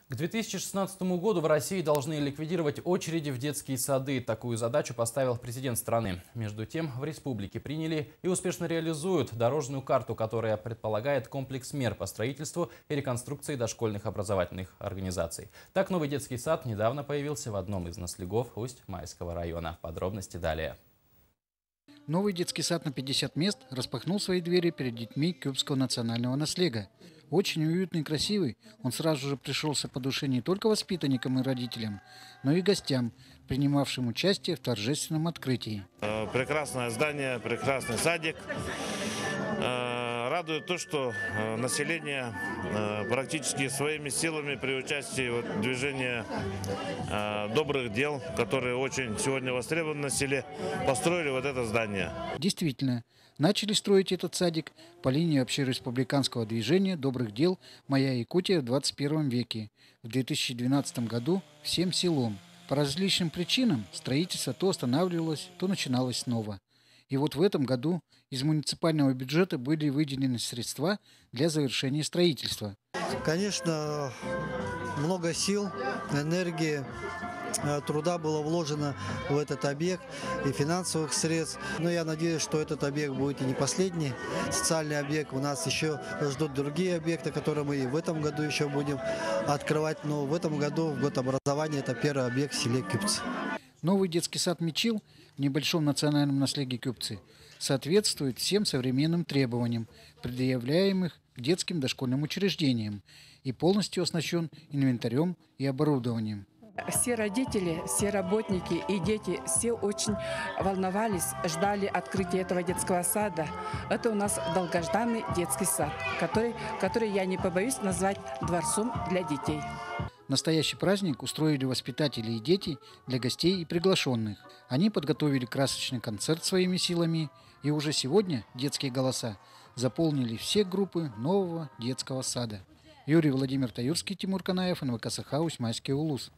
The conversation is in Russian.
К 2016 году в России должны ликвидировать очереди в детские сады. Такую задачу поставил президент страны. Между тем, в республике приняли и успешно реализуют дорожную карту, которая предполагает комплекс мер по строительству и реконструкции дошкольных образовательных организаций. Так, новый детский сад недавно появился в одном из наследков Усть-Майского района. Подробности далее. Новый детский сад на 50 мест распахнул свои двери перед детьми Кюбского национального наследия. Очень уютный и красивый, он сразу же пришелся по душе не только воспитанникам и родителям, но и гостям, принимавшим участие в торжественном открытии. Прекрасное здание, прекрасный садик. Радует то, что население практически своими силами при участии в движении добрых дел, которые очень сегодня востребованы на селе, построили вот это здание. Действительно, начали строить этот садик по линии общереспубликанского движения добрых дел «Моя Якутия в 21 веке» в 2012 году всем селом. По различным причинам строительство то останавливалось, то начиналось снова. И вот в этом году из муниципального бюджета были выделены средства для завершения строительства. Конечно, много сил, энергии, труда было вложено в этот объект и финансовых средств. Но я надеюсь, что этот объект будет и не последний социальный объект. У нас еще ждут другие объекты, которые мы и в этом году еще будем открывать. Но в этом году, в год образования, это первый объект в селе Кюбцы. Новый детский сад «Мечил» в небольшом национальном наследии Кюбцы соответствует всем современным требованиям, предъявляемых к детским дошкольным учреждениям, и полностью оснащен инвентарем и оборудованием. Все родители, все работники и дети, все очень волновались, ждали открытия этого детского сада. Это у нас долгожданный детский сад, который я не побоюсь назвать дворцом для детей. Настоящий праздник устроили воспитатели и дети для гостей и приглашенных. Они подготовили красочный концерт своими силами, и уже сегодня детские голоса заполнили все группы нового детского сада. Юрий Владимир Таюрский, Тимур Канаев, НВК Саха, Усть-Майский улус.